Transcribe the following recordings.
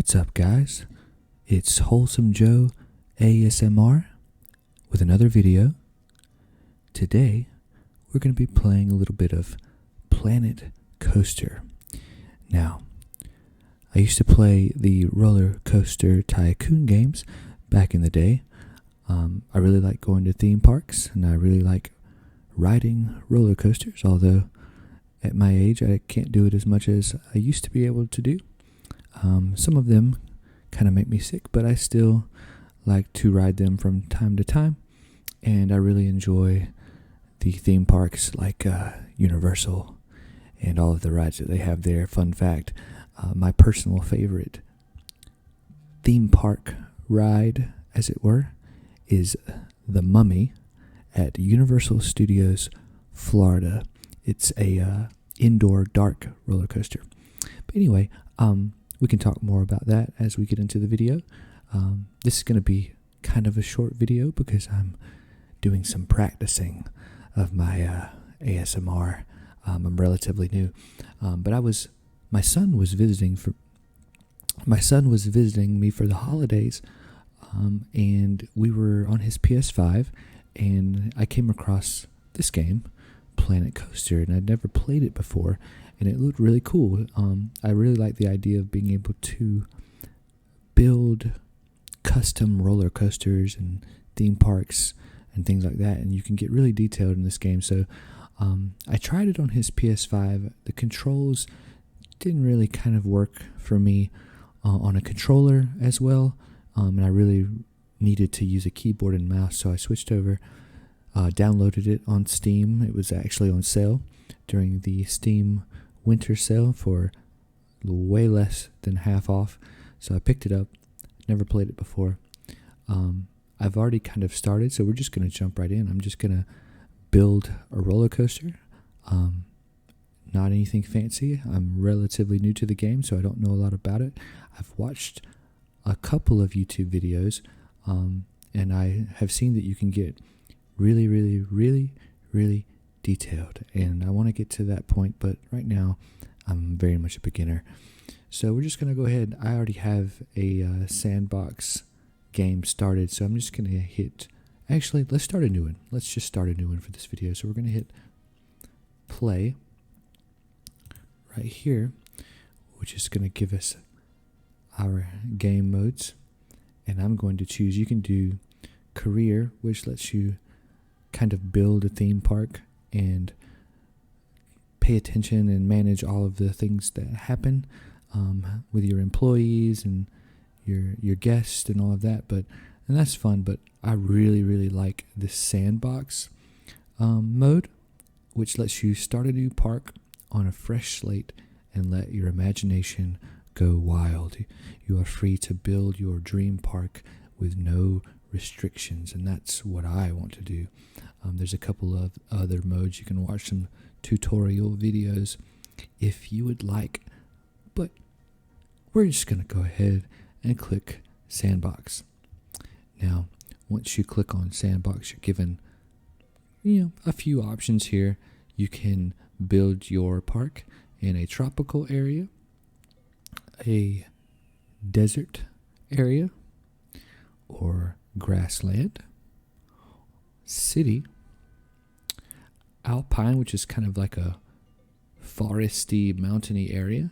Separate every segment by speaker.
Speaker 1: What's up, guys? It's Wholesome Joe ASMR with another video. Today, we're going to be playing a little bit of Planet Coaster. Now, I used to play the Roller Coaster Tycoon games back in the day. I really like going to theme parks, and I really like riding roller coasters, although at my age, I can't do it as much as I used to be able to do. Some of them kind of make me sick, but I still like to ride them from time to time, and I really enjoy the theme parks like Universal and all of the rides that they have there. Fun fact, my personal favorite theme park ride, as it were, is The Mummy at Universal Studios Florida. It's a indoor dark roller coaster. But anyway, we can talk more about that as we get into the video. This is going to be kind of a short video because I'm doing some practicing of my ASMR. I'm relatively new, but my son was visiting me for the holidays, and we were on his PS5, and I came across this game, Planet Coaster, and I'd never played it before, and it looked really cool. I really like the idea of being able to build custom roller coasters and theme parks and things like that, and you can get really detailed in this game. So I tried it on his PS5. The controls didn't really kind of work for me on a controller as well, and I really needed to use a keyboard and mouse, so I switched over, downloaded it on Steam. It was actually on sale during the Steam winter sale for way less than half off, so I picked it up. Never played it before. I've already kind of started, so we're just going to jump right in. I'm just going to build a roller coaster. Not anything fancy. I'm relatively new to the game, so I don't know a lot about it. I've watched a couple of YouTube videos, and I have seen that you can get really, really, really, really detailed, and I want to get to that point, but right now I'm very much a beginner. So we're just going to go ahead. I already have a sandbox game started, so I'm just going to hit, actually, let's start a new one. Let's just start a new one for this video. So we're going to hit play right here, which is going to give us our game modes, and I'm going to choose, you can do career, which lets you kind of build a theme park and pay attention and manage all of the things that happen with your employees and your guests and all of that. And that's fun, but I really, really like this sandbox mode, which lets you start a new park on a fresh slate and let your imagination go wild. You are free to build your dream park with no restrictions, and that's what I want to do. There's a couple of other modes. You can watch some tutorial videos if you would like, but we're just going to go ahead and click sandbox. Now, once you click on sandbox, you're given a few options here. You can build your park in a tropical area, a desert area, or grassland, city, alpine, which is kind of like a foresty, mountainy area,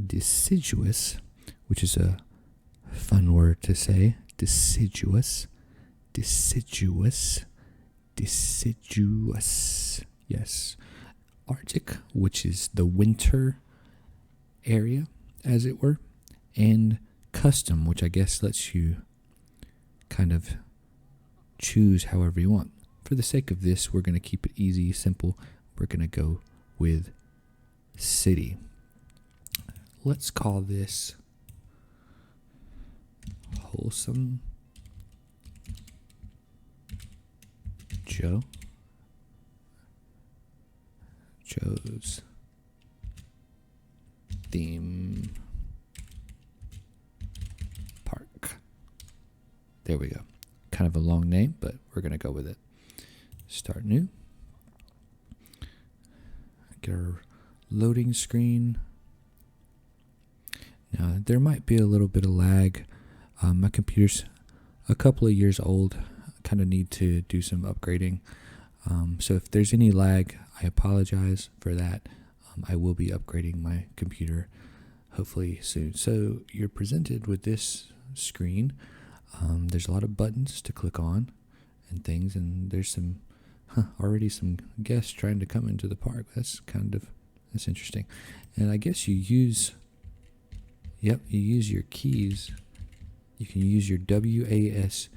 Speaker 1: deciduous, which is a fun word to say, deciduous, yes, Arctic, which is the winter area, as it were, and custom, which I guess lets you kind of choose however you want. For the sake of this, we're going to keep it easy, simple. We're going to go with city. Let's call this Wholesome Joe's theme park. There we go. Kind of a long name, but we're going to go with it. Start new. Get our loading screen. Now, there might be a little bit of lag. My computer's a couple of years old. I kind of need to do some upgrading. So if there's any lag, I apologize for that. I will be upgrading my computer hopefully soon. So you're presented with this screen. There's a lot of buttons to click on and things, and there's already some guests trying to come into the park. That's interesting. And I guess you use your keys. You can use your WASD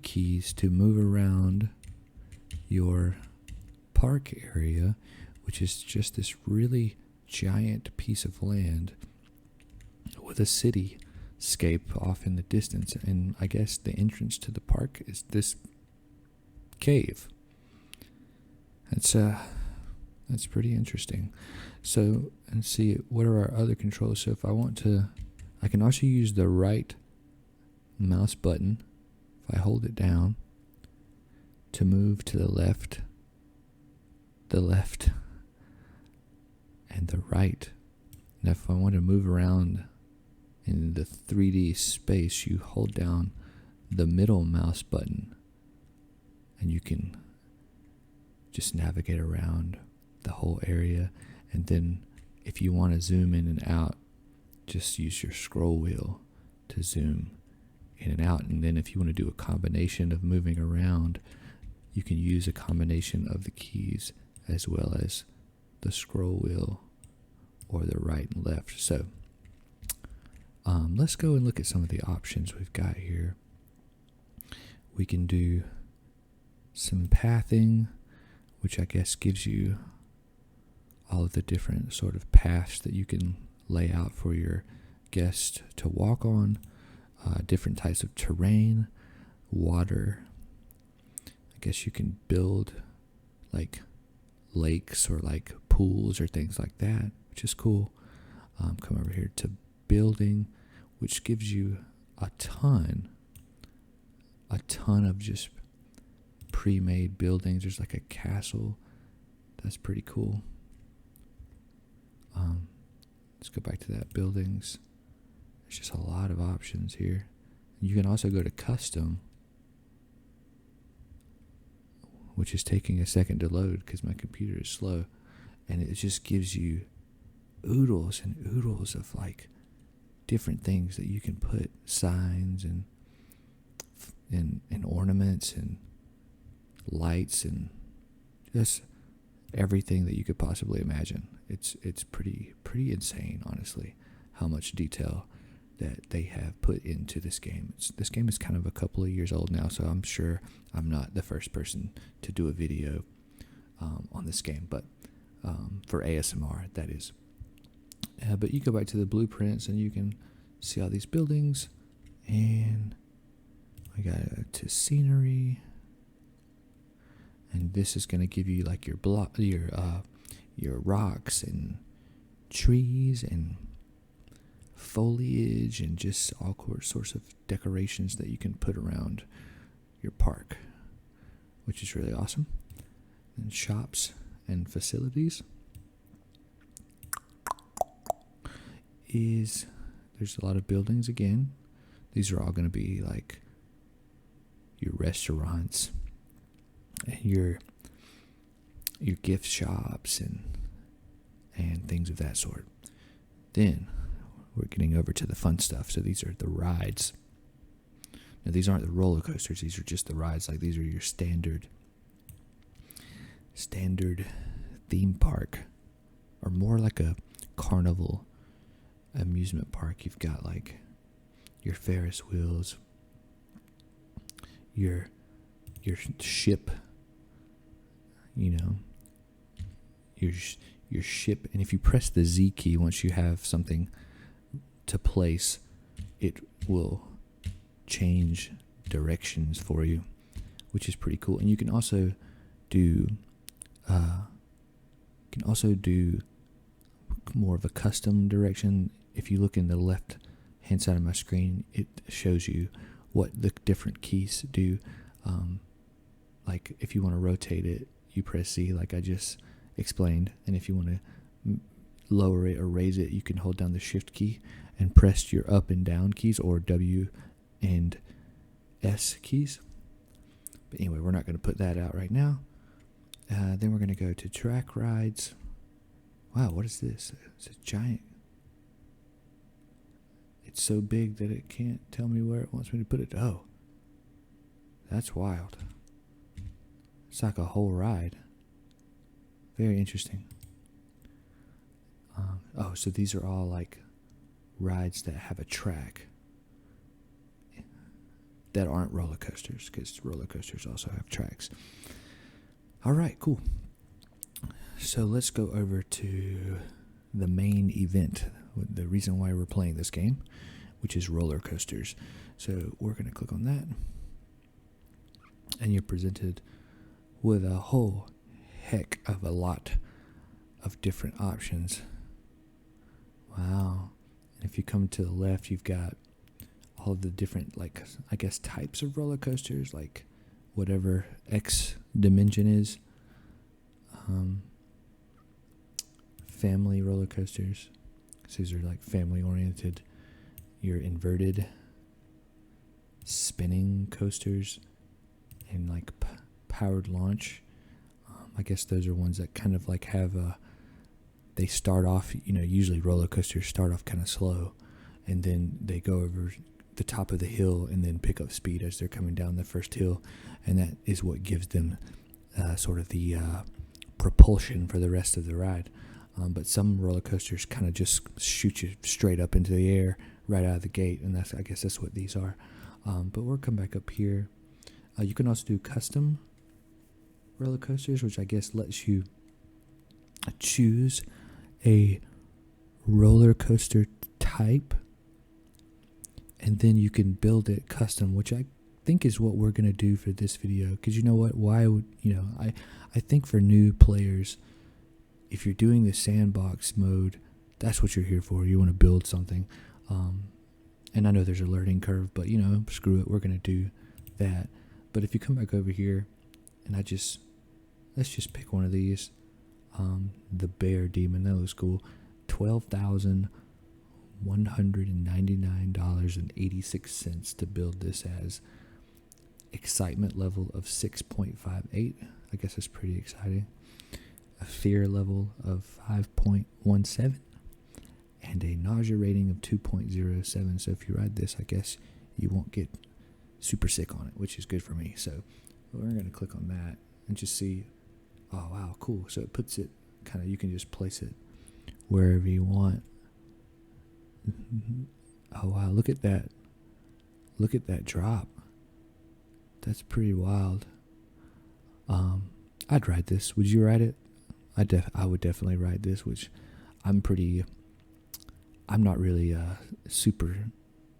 Speaker 1: keys to move around your park area, which is just this really giant piece of land with a cityscape off in the distance. And I guess the entrance to the park is this cave. That's pretty interesting. So, and see, what are our other controls? So if I want to, I can also use the right mouse button, if I hold it down, to move to the left, and the right. And if I want to move around in the 3D space, you hold down the middle mouse button, and you can just navigate around the whole area. And then if you want to zoom in and out, just use your scroll wheel to zoom in and out. And then if you want to do a combination of moving around, you can use a combination of the keys as well as the scroll wheel or the right and left. So let's go and look at some of the options we've got here. We can do some pathing, which I guess gives you all of the different sort of paths that you can lay out for your guests to walk on, different types of terrain, water. I guess you can build like lakes or like pools or things like that, which is cool. Come over here to building, which gives you a ton of just pre-made buildings. There's like a castle. That's pretty cool. Let's go back to that, buildings. There's just a lot of options here. You can also go to custom, which is taking a second to load because my computer is slow, and it just gives you oodles and oodles of like different things that you can put, signs and ornaments and lights and just everything that you could possibly imagine. It's pretty insane, honestly, how much detail that they have put into this game. This game is kind of a couple of years old now, so I'm sure I'm not the first person to do a video on this game, but for ASMR, that is. But you go back to the blueprints and you can see all these buildings, and I got to scenery, and this is going to give you like your rocks and trees and foliage and just all sorts of decorations that you can put around your park, which is really awesome. And shops and facilities there's a lot of buildings again. These are all going to be like your restaurants and your gift shops and things of that sort. Then we're getting over to the fun stuff. So these are the rides. Now these aren't the roller coasters. These are just the rides. Like these are your standard theme park, or more like a carnival amusement park. You've got like your Ferris wheels, your ship, your ship, and if you press the Z key, once you have something to place, it will change directions for you, which is pretty cool. And you can also do more of a custom direction. If you look in the left hand side of my screen, it shows you what the different keys do. Like if you want to rotate it, you press Z, like I just explained. And if you want to lower it or raise it, you can hold down the shift key and press your up and down keys, or W and S keys. But anyway, we're not going to put that out right now. Then we're going to go to track rides. Wow, what is this? It's a giant. It's so big that it can't tell me where it wants me to put it. Oh, that's wild. It's like a whole ride. Very interesting. Oh, so these are all like rides that have a track that aren't roller coasters, because roller coasters also have tracks. All right, cool. So let's go over to the main event, the reason why we're playing this game, which is roller coasters. So we're going to click on that, and you're presented with a whole heck of a lot of different options. Wow. And if you come to the left, you've got all of the different, like, I guess, types of roller coasters, like whatever X dimension is. Family roller coasters. So these are like family oriented. Your inverted spinning coasters, and like powered launch. I guess those are ones that kind of like have they start off, usually roller coasters start off kind of slow, and then they go over the top of the hill and then pick up speed as they're coming down the first hill, and that is what gives them sort of the propulsion for the rest of the ride. But some roller coasters kind of just shoot you straight up into the air right out of the gate, and I guess that's what these are. But we'll come back up here. You can also do custom roller coasters, which I guess lets you choose a roller coaster type, and then you can build it custom, which I think is what we're going to do for this video. Because you know what, I think for new players, if you're doing the sandbox mode, that's what you're here for. You want to build something, and I know there's a learning curve, but screw it, we're going to do that. But if you come back over here, and let's just pick one of these, the Bear Demon, that looks cool. $12,199.86 to build this as. Excitement level of 6.58. I guess that's pretty exciting. A fear level of 5.17, and a nausea rating of 2.07. So if you ride this, I guess you won't get super sick on it, which is good for me. So we're going to click on that and just see. Oh, wow, cool. So it puts it kind of, you can just place it wherever you want. Oh, wow, look at that. Look at that drop. That's pretty wild. I'd ride this. Would you ride it? I would definitely ride this, which I'm not really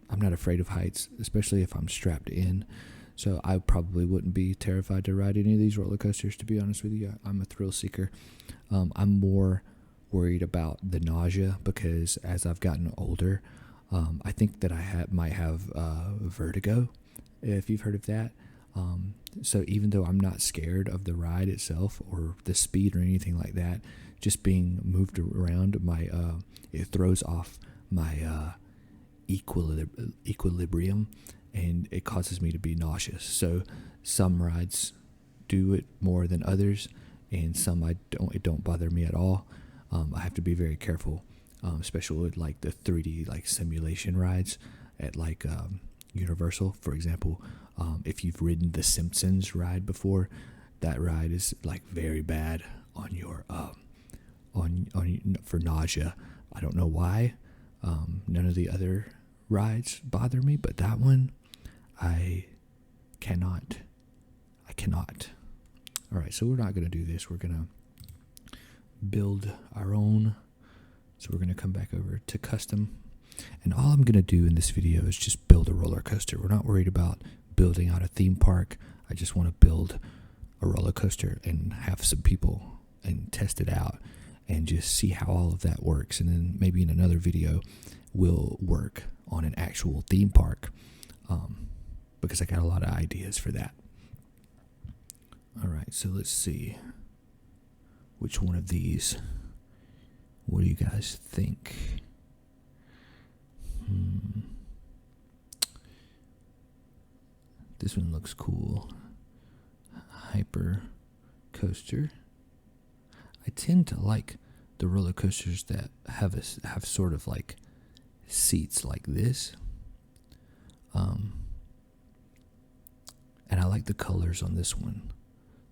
Speaker 1: I'm not afraid of heights, especially if I'm strapped in. So I probably wouldn't be terrified to ride any of these roller coasters, to be honest with you. I'm a thrill seeker. I'm more worried about the nausea, because as I've gotten older, I think that I might have vertigo, if you've heard of that. So even though I'm not scared of the ride itself or the speed or anything like that, just being moved around, it throws off my equilibrium, and it causes me to be nauseous. So some rides do it more than others, and some it don't bother me at all. I have to be very careful, especially with like the 3D like simulation rides at like Universal, for example. If you've ridden the Simpsons ride before, that ride is like very bad on your for nausea. I don't know why. None of the other rides bother me, but that one, I cannot. All right, so we're not going to do this. We're going to build our own. So we're going to come back over to custom. And all I'm going to do in this video is just build a roller coaster. We're not worried about building out a theme park. I just want to build a roller coaster and have some people and test it out and just see how all of that works. And then maybe in another video, we'll work on an actual theme park, because I got a lot of ideas for that. All right, so let's see which one of these What do you guys think? This one looks cool. Hyper coaster. I tend to like the roller coasters that have sort of like seats like this. And I like the colors on this one.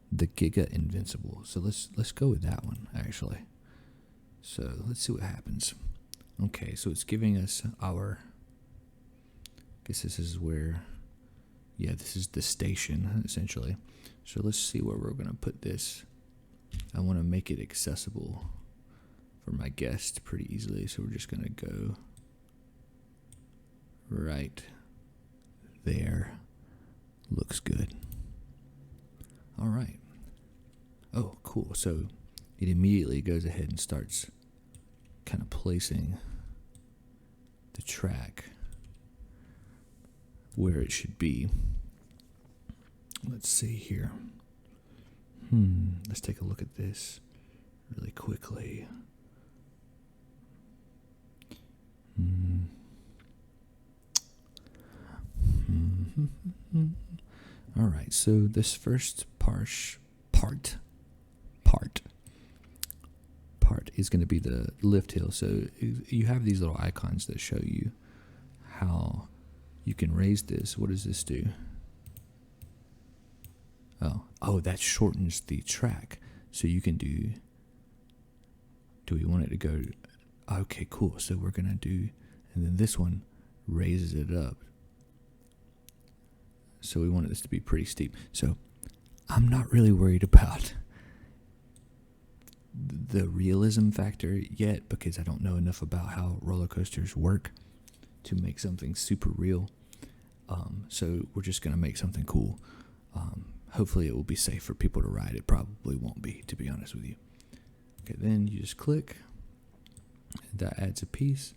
Speaker 1: The Giga Invincible. So let's go with that one actually. So let's see what happens. Okay, so it's giving us our, I guess this is where, yeah, this is the station essentially. So let's see where we're gonna put this. I want to make it accessible for my guests pretty easily, so we're just gonna go right there. Looks good. All right. Oh, cool. So it immediately goes ahead and starts kind of placing the track where it should be. Let's see here. Let's take a look at this really quickly. All right, so this first part is going to be the lift hill. So you have these little icons that show you how you can raise this. What does this do? Oh, that shortens the track. So you can do we want it to go, okay, cool. So we're going to do, and then this one raises it up. So we wanted this to be pretty steep. So I'm not really worried about the realism factor yet because I don't know enough about how roller coasters work to make something super real. So we're just going to make something cool. Hopefully it will be safe for people to ride. It probably won't be, to be honest with you. Okay, then you just click. That adds a piece.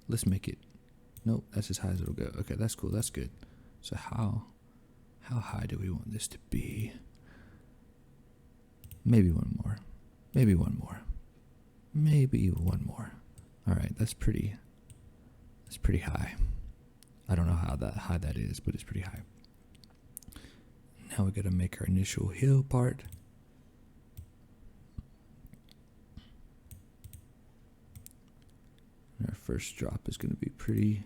Speaker 1: Let's make it, nope, that's as high as it'll go. Okay, that's cool, that's good. So how high do we want this to be? Maybe one more. Maybe one more. Maybe one more. All right, that's pretty high. I don't know how high that is, but it's pretty high. Now we got to make our initial hill part. And our first drop is going to be pretty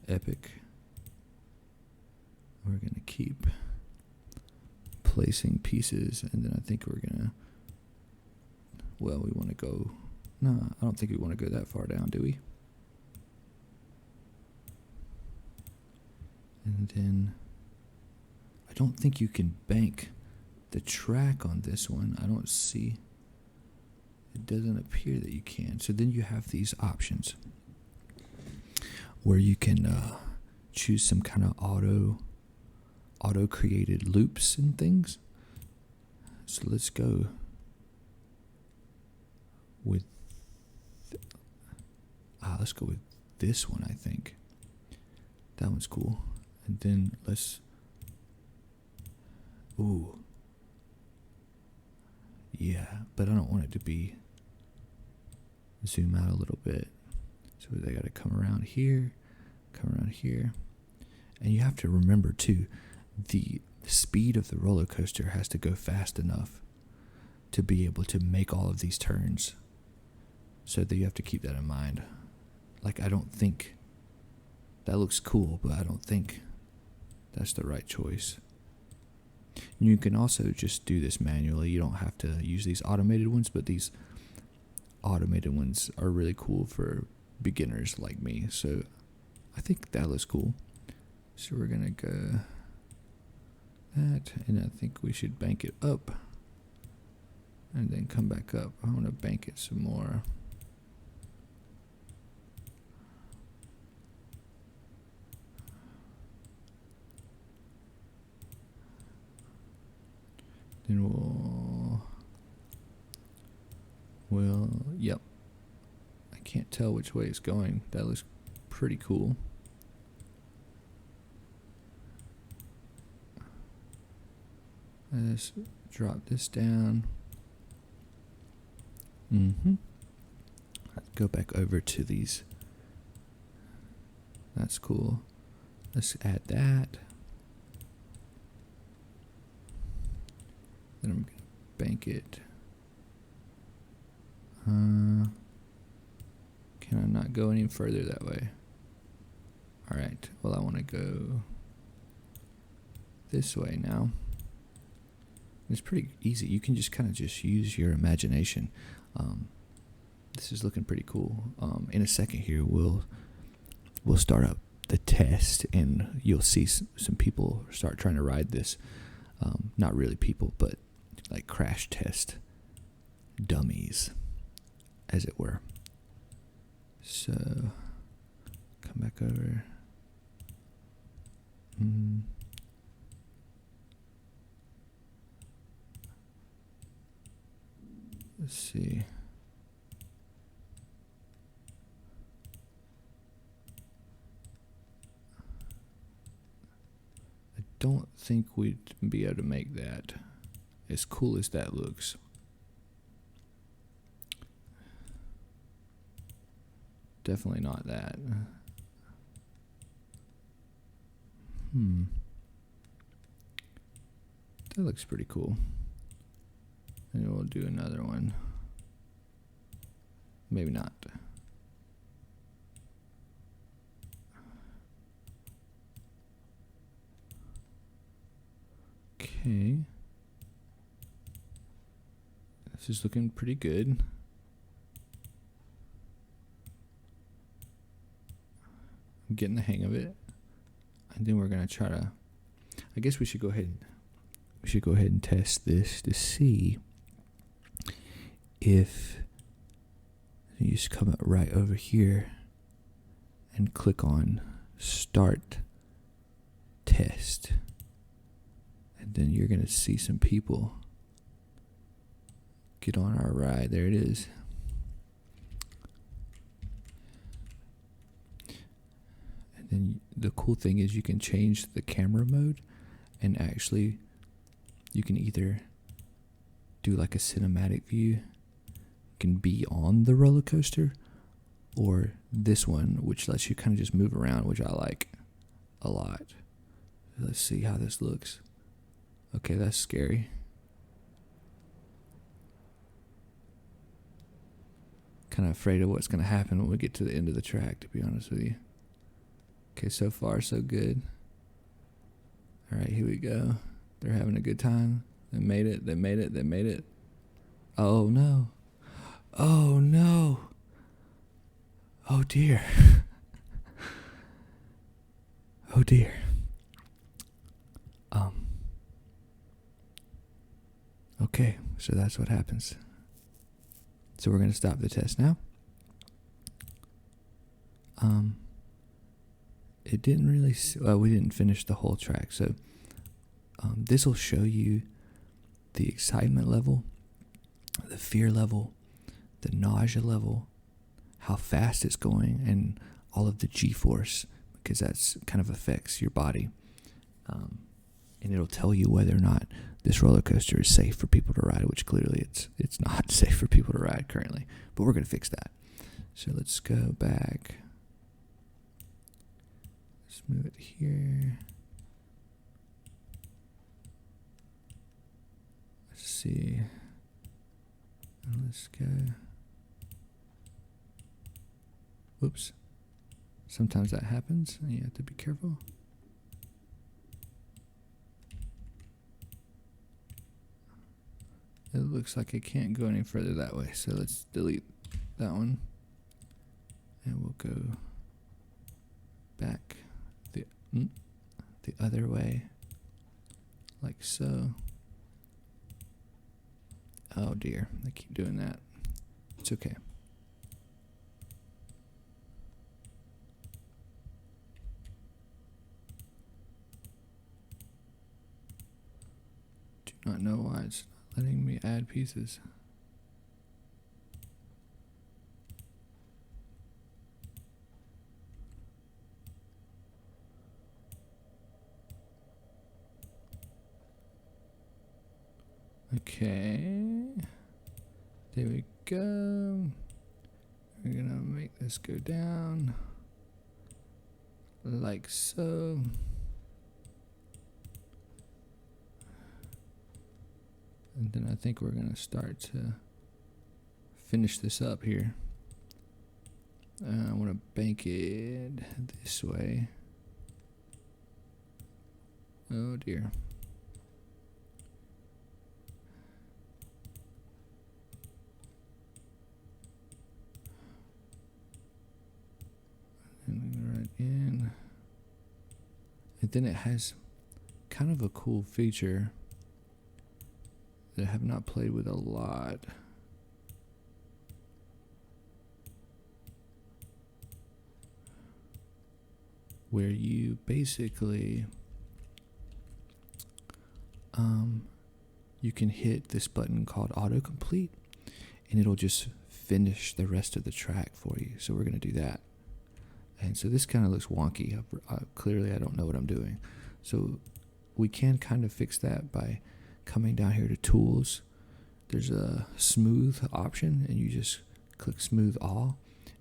Speaker 1: epic. We're going to keep placing pieces, and then I think we're going to, well, we want to go, no, I don't think we want to go that far down, do we? And then I don't think you can bank the track on this one. I don't see, it doesn't appear that you can. So then you have these options where you can choose some kind of auto created loops and things. So let's go with this one. I think that one's cool. And then let's, ooh, yeah, but I don't want it to be, zoom out a little bit. So they got to come around here, and you have to remember too, the speed of the roller coaster has to go fast enough to be able to make all of these turns. So that you have to keep that in mind. Like, I don't think that looks cool, but I don't think that's the right choice. You can also just do this manually. You don't have to use these automated ones, but these automated ones are really cool for beginners like me. So I think that looks cool. So we're gonna go that, and I think we should bank it up and then come back up. I want to bank it some more. Then yep. I can't tell which way it's going. That looks pretty cool. Let's drop this down. go back over to these. That's cool. Let's add that. Then I'm going to bank it. Can I not go any further that way? Alright, well I want to go this way now. It's pretty easy. You can just kind of just use your imagination. This is looking pretty cool. In a second here, we'll start up the test, and you'll see some people start trying to ride this. Not really people, but like crash test dummies, as it were. So, come back over. Let's see. I don't think we'd be able to make that as cool as that looks. Definitely not that. That looks pretty cool. And we'll do another one. Maybe not. Okay. This is looking pretty good. I'm getting the hang of it. And then we're gonna try to, I guess we should go ahead and test this to see if you just come up right over here and click on start test, and then you're gonna see some people get on our ride. There it is. And then the cool thing is you can change the camera mode, and actually you can either do like a cinematic view, can be on the roller coaster, or this one, which lets you kind of just move around, which I like a lot. Let's see how this looks. Okay, that's scary. Kind of afraid of what's going to happen when we get to the end of the track, to be honest with you. Okay, so far so good. Alright, here we go. They're having a good time. They made it, they made it, they made it. Oh no. Oh no. Oh dear. Oh dear. Okay, so that's what happens. So we're going to stop the test now. It didn't really, we didn't finish the whole track. So this will show you the excitement level, the fear level, the nausea level, how fast it's going, and all of the G-force, because that's kind of affects your body. And it'll tell you whether or not this roller coaster is safe for people to ride, which clearly it's not safe for people to ride currently. But we're going to fix that. So let's go back. Let's move it here. Let's see. And let's go. Whoops. Sometimes that happens, and you have to be careful. It looks like it can't go any further that way, so let's delete that one. And we'll go back the other way, like so. Oh dear, I keep doing that. It's okay. Do not know why it's not letting me add pieces. Okay, there we go. We're gonna make this go down like so. And then I think we're gonna start to finish this up here. I want to bank it this way. Oh dear. And right in. And then it has kind of a cool feature that I have not played with a lot. Where you basically you can hit this button called autocomplete and it'll just finish the rest of the track for you. So we're going to do that. And so this kind of looks wonky. Clearly I don't know what I'm doing. So we can kind of fix that by coming down here to tools. There's a smooth option and you just click smooth all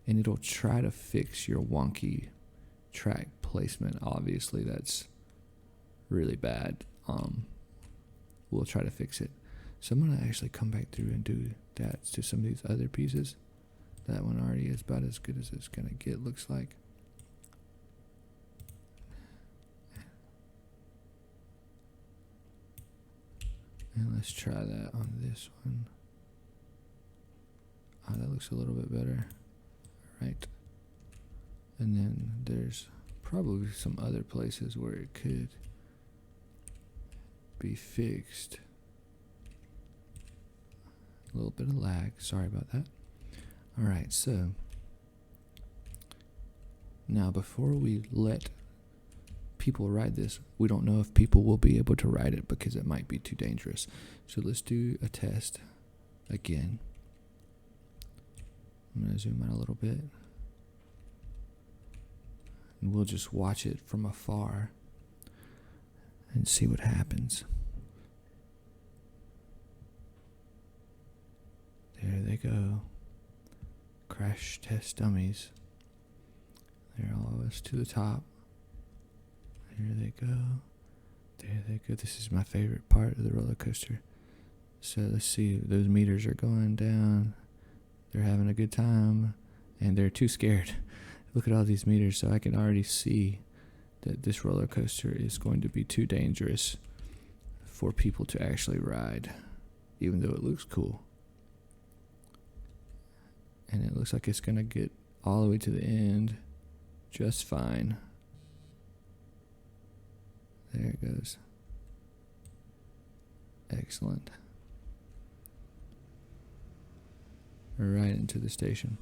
Speaker 1: and it'll try to fix your wonky track placement. Obviously that's really bad. We'll try to fix it. So I'm going to actually come back through and do that to some of these other pieces. That one already is about as good as it's going to get, looks like. And let's try that on this one. Oh, that looks a little bit better. All right. And then there's probably some other places where it could be fixed. A little bit of lag, sorry about that. All right, so now before we let people ride this, we don't know if people will be able to ride it because it might be too dangerous. So let's do a test again. I'm gonna zoom out a little bit. And we'll just watch it from afar and see what happens. There they go. Crash test dummies. They're almost to the top. There they go. There they go. This is my favorite part of the roller coaster. So let's see. Those meters are going down. They're having a good time. And they're too scared. Look at all these meters. So I can already see that this roller coaster is going to be too dangerous for people to actually ride. Even though it looks cool. And it looks like it's going to get all the way to the end just fine. There it goes. Excellent. Right into the station.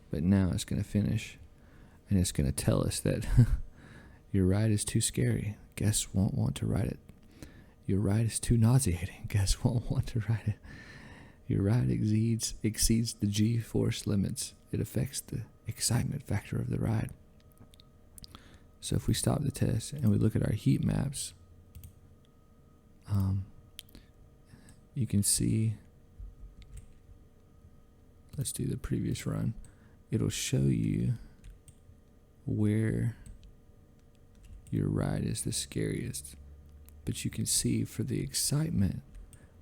Speaker 1: But now it's going to finish. And it's going to tell us that your ride is too scary. Guests won't want to ride it. Your ride is too nauseating. Guests won't want to ride it. Your ride exceeds the G-force limits. It affects the excitement factor of the ride. So if we stop the test and we look at our heat maps, you can see, let's do the previous run. It'll show you where your ride is the scariest. But you can see for the excitement,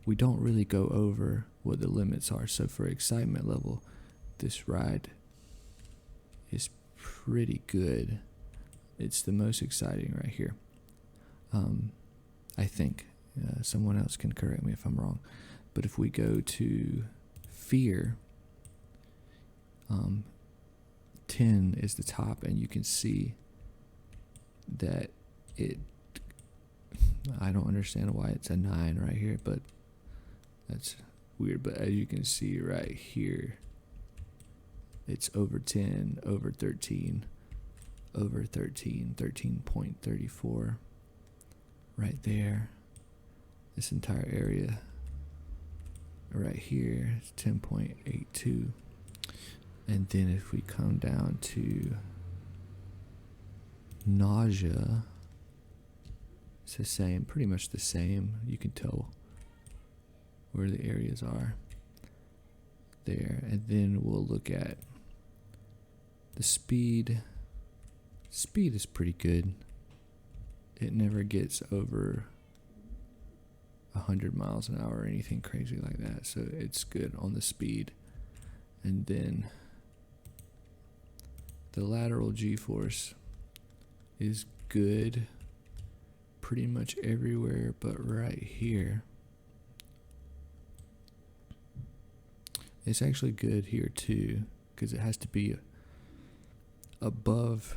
Speaker 1: we don't really go over what the limits are. So for excitement level, this ride is pretty good. It's the most exciting right here. I think. Someone else can correct me if I'm wrong. But if we go to fear, 10 is the top, and you can see that I don't understand why it's a 9 right here, but that's weird. But as you can see right here, it's over 10, over 13, over 13, 13.34 right there. This entire area right here is 10.82. And then if we come down to nausea, it's the same, pretty much the same. You can tell where the areas are. there, and then we'll look at the speed. Speed is pretty good. It never gets over 100 miles an hour or anything crazy like that, so it's good on the speed. And then the lateral g-force is good pretty much everywhere but right here. It's actually good here too, because it has to be above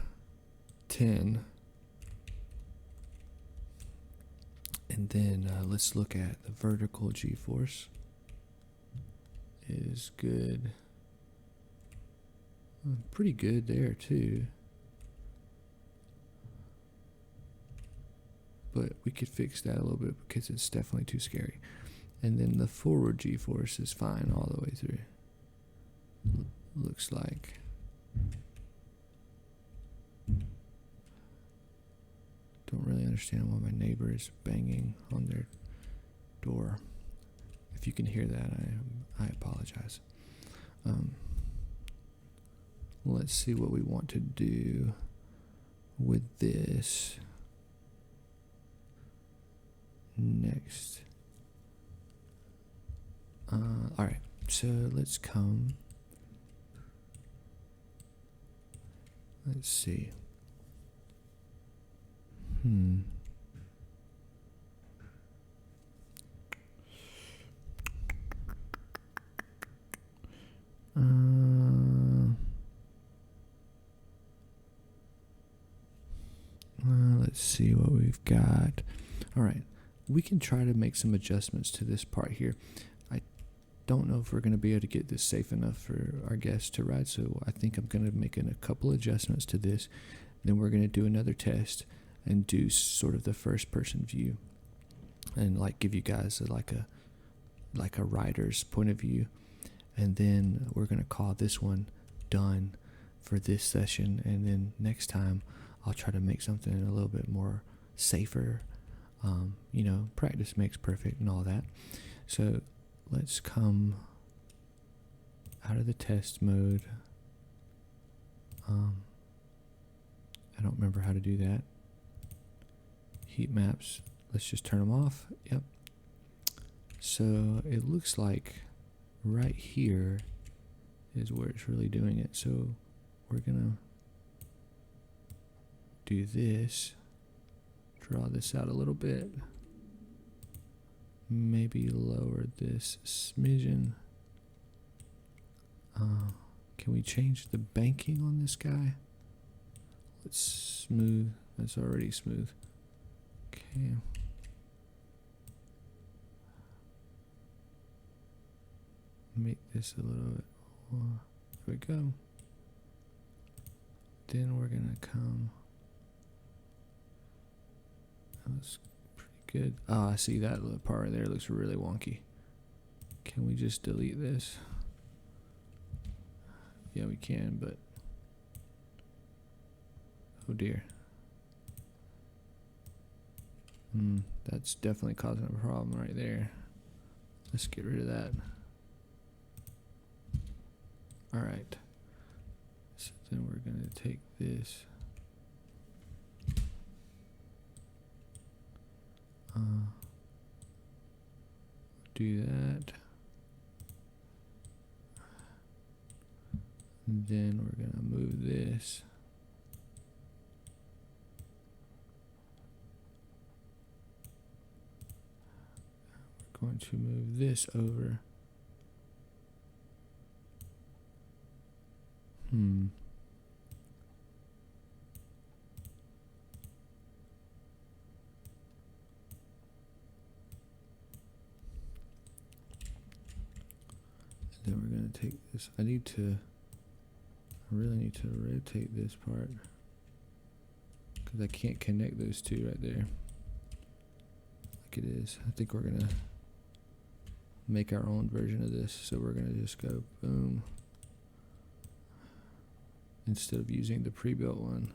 Speaker 1: 10. And then let's look at the vertical g-force. Is good. Pretty good there too. But we could fix that a little bit because it's definitely too scary. And then the forward g-force is fine all the way through. Looks like. Don't really understand why my neighbor is banging on their door. If you can hear that, I apologize. Let's see what we want to do with this next. Alright, so let's come. Let's see. Let's see what we've got. All right, we can try to make some adjustments to this part here. I don't know if we're going to be able to get this safe enough for our guests to ride, so I think I'm going to make a couple adjustments to this. Then we're going to do another test and do sort of the first person view and like give you guys like a rider's point of view. And then we're going to call this one done for this session, and then next time I'll try to make something a little bit more safer. You know, practice makes perfect and all that. So let's come out of the test mode. I don't remember how to do that. Heat maps, let's just turn them off. Yep. So it looks like right here is where it's really doing it. So we're gonna do this, draw this out a little bit, maybe lower this smidgen. Can we change the banking on this guy? Let's smooth. That's already smooth. Okay. Make this a little bit more. There we go. Then we're gonna come. That's pretty good. Oh, I see that little part right there. Looks really wonky. Can we just delete this? Yeah, we can, but oh dear. That's definitely causing a problem right there. Let's get rid of that. Alright. So then we're going to take this. Do that. And then we're going to move this. We're going to move this over. Then we're going to take this. I really need to rotate this part because I can't connect those two right there like it is. I think we're going to make our own version of this. So we're going to just go boom instead of using the pre-built one.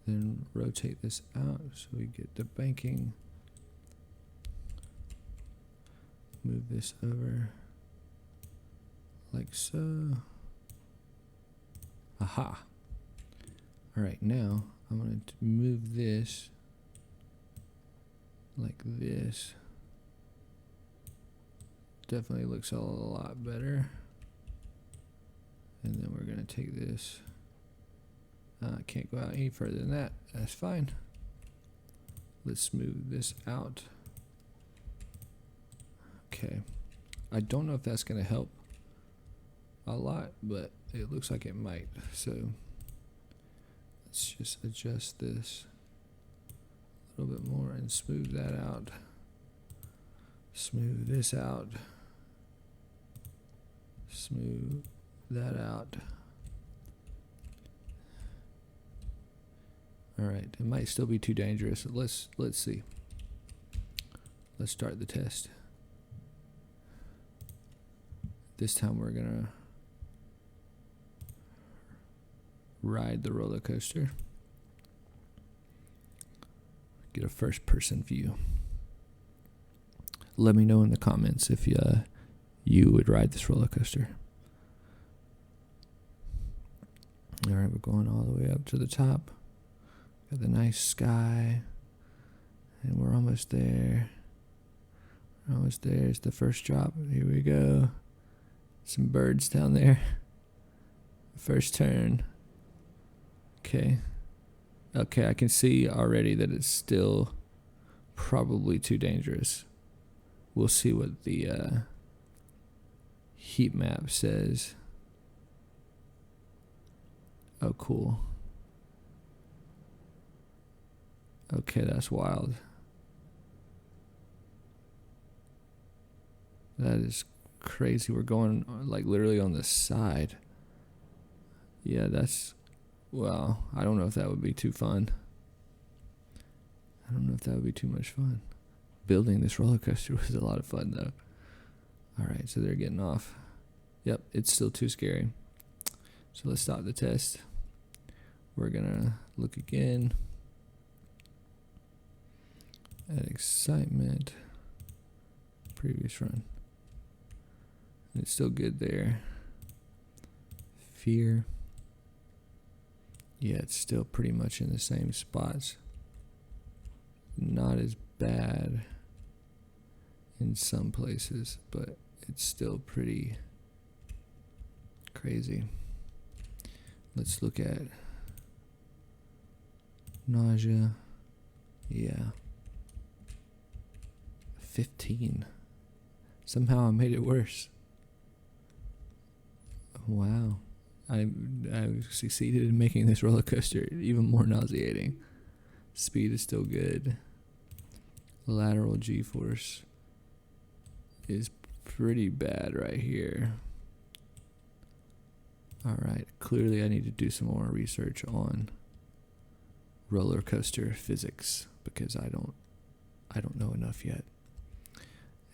Speaker 1: Then rotate this out so we get the banking. Move this over like so. Aha. All right, now I'm going to move this like this. Definitely looks a lot better. And then we're going to take this. I can't go out any further than that. That's fine. Let's smooth this out. Okay. I don't know if that's going to help a lot, but it looks like it might. So let's just adjust this a little bit more and smooth that out. Smooth this out. Smooth that out. All right, it might still be too dangerous. Let's see. Let's start the test. This time we're gonna ride the roller coaster. Get a first person view. Let me know in the comments if you would ride this roller coaster. All right, we're going all the way up to the top. Got the nice sky, and we're almost there. We're almost there. It's the first drop. Here we go. Some birds down there. First turn. Okay. Okay, I can see already that it's still probably too dangerous. We'll see what the heat map says. Oh, cool. Okay, that's wild. That is crazy. We're going like literally on the side. Yeah, that's, well, I don't know if that would be too fun. I don't know if that would be too much fun. Building this roller coaster was a lot of fun though. All right, so they're getting off. Yep, it's still too scary. So let's stop the test. We're gonna look again at excitement. Previous run. It's still good there. Fear. Yeah, it's still pretty much in the same spots. Not as bad in some places, but it's still pretty crazy. Let's look at nausea. Yeah. 15. Somehow I made it worse. Wow. I succeeded in making this roller coaster even more nauseating. Speed is still good. Lateral G-force is pretty bad right here. Alright, clearly I need to do some more research on roller coaster physics because I don't know enough yet.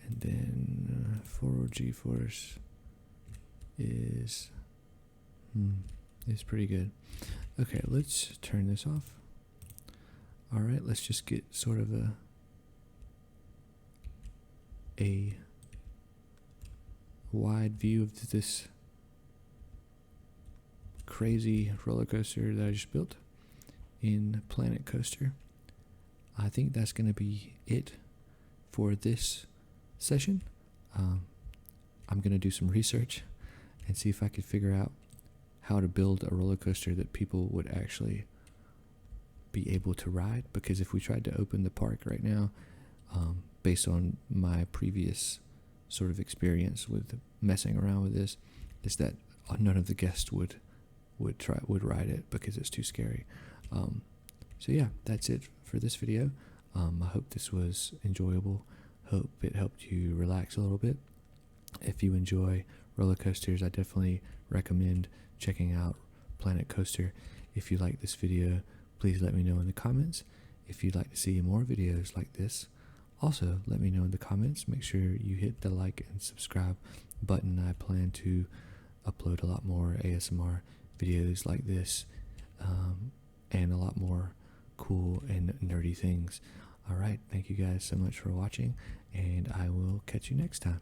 Speaker 1: And then forward G-force is pretty good. Okay, let's turn this off. All right, let's just get sort of a wide view of this crazy roller coaster that I just built in Planet Coaster. I think that's going to be it for this session. I'm going to do some research and see if I could figure out how to build a roller coaster that people would actually be able to ride, because if we tried to open the park right now, based on my previous sort of experience with messing around with this, is that none of the guests would ride it because it's too scary. So yeah, that's it for this video. I hope this was enjoyable. Hope it helped you relax a little bit. If you enjoy roller coasters, I definitely recommend checking out Planet Coaster. If you like this video, please let me know in the comments. If you'd like to see more videos like this, also let me know in the comments. Make sure you hit the like and subscribe button. I plan to upload a lot more ASMR videos like this, and a lot more cool and nerdy things. All right, thank you guys so much for watching, and I will catch you next time.